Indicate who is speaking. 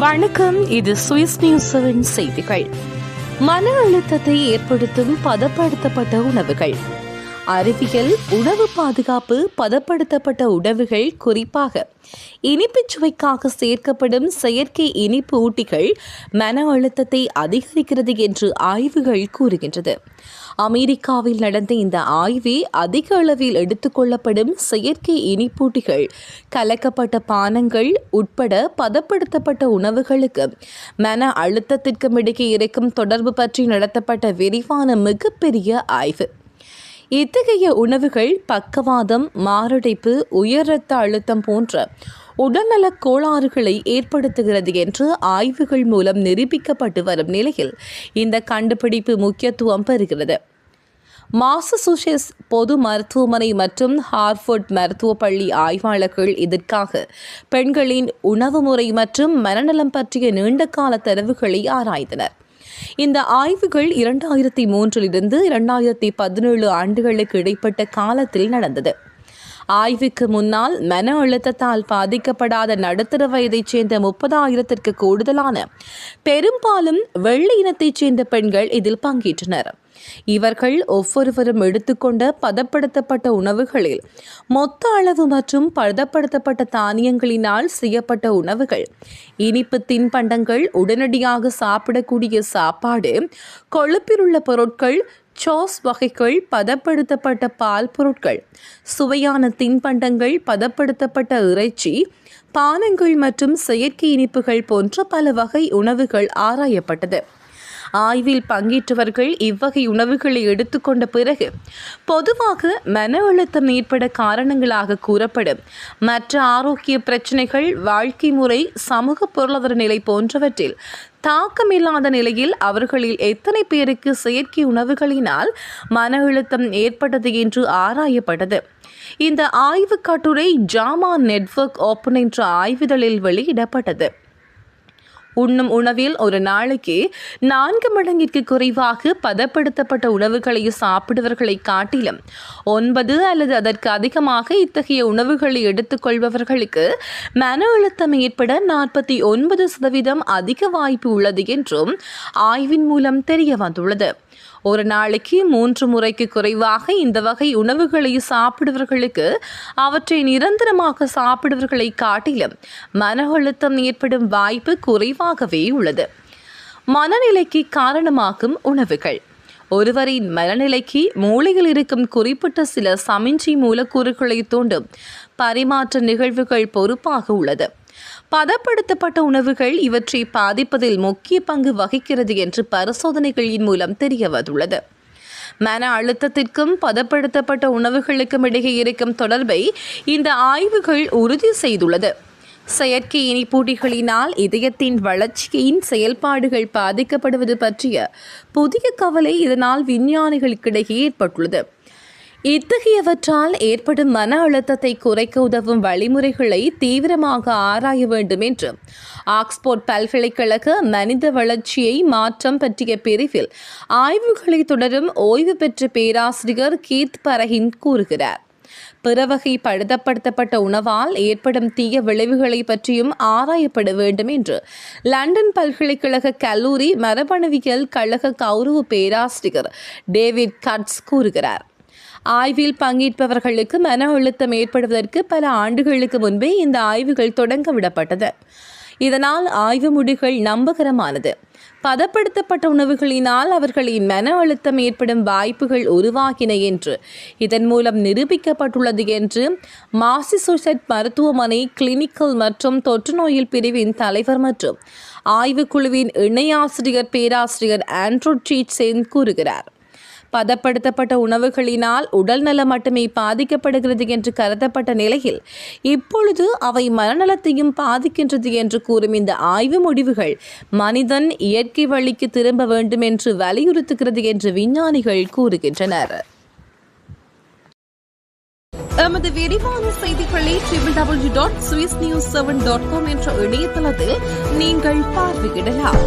Speaker 1: வணக்கம். இது Swiss news 7 செய்திகள். மன அழுத்தத்தை ஏற்படுத்தும் பதப்படுத்தப்பட்ட உணவுகள். அறிவியல் உணவு பாதுகாப்பு. பதப்படுத்தப்பட்ட உணவுகள், குறிப்பாக இனிப்புச் சுவைக்காக சேர்க்கப்படும் செயற்கை இனிப்பு ஊட்டிகள் மன அழுத்தத்தை அதிகரிக்கிறது என்று ஆய்வுகள் கூறுகின்றது. அமெரிக்காவில் நடந்த இந்த ஆய்வே அதிக அளவில் எடுத்துக்கொள்ளப்படும் செயற்கை இனிப்பூட்டிகள், கலக்கப்பட்ட பானங்கள் உட்பட பதப்படுத்தப்பட்ட உணவுகளுக்கு மன அழுத்தத்திற்கும் இடையே இருக்கும் தொடர்பு பற்றி நடத்தப்பட்ட விரிவான மிகப்பெரிய ஆய்வு. இத்தகைய உணவுகள் பக்கவாதம், மாரடைப்பு, உயர் இரத்த அழுத்தம் போன்ற உடல்நலக் கோளாறுகளை ஏற்படுத்துகிறது என்று ஆய்வுகள் மூலம் நிரூபிக்கப்பட்டு வரும் நிலையில் இந்த கண்டுபிடிப்பு முக்கியத்துவம் பெறுகிறது. மாசசூசெட்ஸ் பொது மருத்துவமனை மற்றும் ஹார்வர்ட் மருத்துவ பள்ளி ஆய்வாளர்கள் இதற்காக பெண்களின் உணவு முறை மற்றும் மனநலம் பற்றிய நீண்டகால தரவுகளை ஆராய்ந்தனர். இந்த ஆய்வுகள் 2003 2017 ஆண்டுகளுக்கு இடைப்பட்ட காலத்தில் நடந்தது. ஆய்வுக்கு முன்னால் மன அழுத்தத்தால் பாதிக்கப்படாத நடுத்தர வயதைச் சேர்ந்த 30,000ற்கு கூடுதலான பெரும்பாலும் வெள்ளை இனத்தைச் சேர்ந்த பெண்கள் இதில் பங்கேற்றனர். இவர்கள் ஒவ்வொருவரும் எடுத்துக்கொண்ட பதப்படுத்தப்பட்ட உணவுகளில் மொத்த அளவு மற்றும் பதப்படுத்தப்பட்ட தானியங்களினால் செய்யப்பட்ட உணவுகள், இனிப்பு தின்பண்டங்கள், உடனடியாக சாப்பிடக்கூடிய சாப்பாடு, கொழுப்பில் உள்ள பொருட்கள், சாஸ் வகைகள், பதப்படுத்தப்பட்ட பால் பொருட்கள், சுவையான தின்பண்டங்கள், பதப்படுத்தப்பட்ட இறைச்சி, பானங்கள் மற்றும் செயற்கை இனிப்புகள் போன்ற பல வகை உணவுகள் ஆராயப்பட்டது. ஆய்வில் பங்கேற்றவர்கள் இவ்வகை உணவுகளை எடுத்துக்கொண்ட பிறகு பொதுவாக மன அழுத்தம் ஏற்பட காரணங்களாக கூறப்படும் மற்ற ஆரோக்கிய பிரச்சினைகள், வாழ்க்கை முறை, சமூக பொருளாதார நிலை போன்றவற்றில் தாக்கமில்லாத நிலையில் அவர்களில் எத்தனை பேருக்கு செயற்கை உணவுகளினால் மன அழுத்தம் ஏற்பட்டது என்று ஆராயப்பட்டது. இந்த ஆய்வு கட்டுரை ஜாமா நெட்வொர்க் ஓப்பன் என்ற ஆய்விதழில் வெளியிடப்பட்டது. உண்ணும் உணவில் ஒரு நாளைக்கு 4 மடங்கிற்கு குறைவாக பதப்படுத்தப்பட்ட உணவுகளை சாப்பிடுவர்களை காட்டிலும் 9 அல்லது அதற்கு அதிகமாக இத்தகைய உணவுகளை எடுத்துக்கொள்பவர்களுக்கு மன அழுத்தம் ஏற்பட 49% அதிக வாய்ப்பு உள்ளது என்றும் ஆய்வின் மூலம் தெரிய வந்துள்ளது. ஒரு நாளைக்கு 3 முறைக்கு குறைவாக இந்த வகை உணவுகளை சாப்பிடுவர்களுக்கு அவற்றை நிரந்தரமாக சாப்பிடுவர்களை காட்டிலும் மன அழுத்தம் ஏற்படும் வாய்ப்பு குறைவாகவே உள்ளது. மனநிலைக்கு காரணமாகும் உணவுகள். ஒருவரின் மனநிலைக்கு மூளையில் இருக்கும் குறிப்பிட்ட சில சமிஞ்சை மூலக்கூறுகளை தூண்டும் பரிமாற்ற நிகழ்வுகள் பொறுப்பாக உள்ளது. பதப்படுத்தப்பட்ட உணவுகள் இவற்றை பாதிப்பதில் முக்கிய பங்கு வகிக்கிறது என்று பரிசோதனைகளின் மூலம் தெரிய வந்துள்ளது. மன அழுத்தத்திற்கும் பதப்படுத்தப்பட்ட உணவுகளுக்கும் இடையே இருக்கும் தொடர்பை இந்த ஆய்வுகள் உறுதி செய்துள்ளது. செயற்கை இனிப்பூட்டிகளினால் இதயத்தின் வளர்ச்சியின் செயல்பாடுகள் பாதிக்கப்படுவது பற்றிய புதிய கவலை இதனால் விஞ்ஞானிகளுக்கிடையே ஏற்பட்டுள்ளது. இத்தகையவற்றால் ஏற்படும் மன அழுத்தத்தை குறைக்க உதவும் வழிமுறைகளை தீவிரமாக ஆராய வேண்டும் என்று ஆக்ஸ்போர்ட் பல்கலைக்கழக மனித வளர்ச்சியை மாற்றம் பற்றிய பிரிவில் ஆய்வுகளை தொடரும் ஓய்வு பெற்ற பேராசிரியர் கீத் பரஹின் கூறுகிறார். பிறவகை பதப்படுத்தப்பட்ட உணவால் ஏற்படும் தீய விளைவுகளை பற்றியும் ஆராயப்பட வேண்டும் என்று லண்டன் பல்கலைக்கழக கல்லூரி மரபணுவியல் கழக கௌரவ பேராசிரியர் டேவிட் கட்ஸ் கூறுகிறார். ஆய்வில் பங்கேற்பவர்களுக்கு மன அழுத்தம் ஏற்படுவதற்கு பல ஆண்டுகளுக்கு முன்பே இந்த ஆய்வுகள் தொடங்க விடப்பட்டது. இதனால் ஆய்வு முடிவுகள் நம்பகரமானது. பதப்படுத்தப்பட்ட உணவுகளினால் அவர்களின் மன அழுத்தம் ஏற்படும் வாய்ப்புகள் உருவாகின என்று இதன் மூலம் நிரூபிக்கப்பட்டுள்ளது என்று மாசசூசெட்ஸ் மருத்துவமனை கிளினிக்கல் மற்றும் தொற்றுநோயில் பிரிவின் தலைவர் மற்றும் ஆய்வுக்குழுவின் இணை ஆசிரியர் பேராசிரியர் ஆண்ட்ரூ சீட்சென் கூறுகிறார். பதப்படுத்தப்பட்ட உணவுகளினால் உடல் நலம் மட்டுமே பாதிக்கப்படுகிறது என்று கருதப்பட்ட நிலையில் இப்பொழுது அவை மனநலத்தையும் பாதிக்கின்றது என்று கூறும் இந்த ஆய்வு முடிவுகள் மனிதன் இயற்கை வழிக்கு திரும்ப வேண்டும் என்று வலியுறுத்துகிறது என்று விஞ்ஞானிகள் கூறுகின்றனர். எமது விரிவான செய்திகளை www.swissnews7.com என்ற இணையதளத்தில் நீங்கள் பார்வையிடலாம்.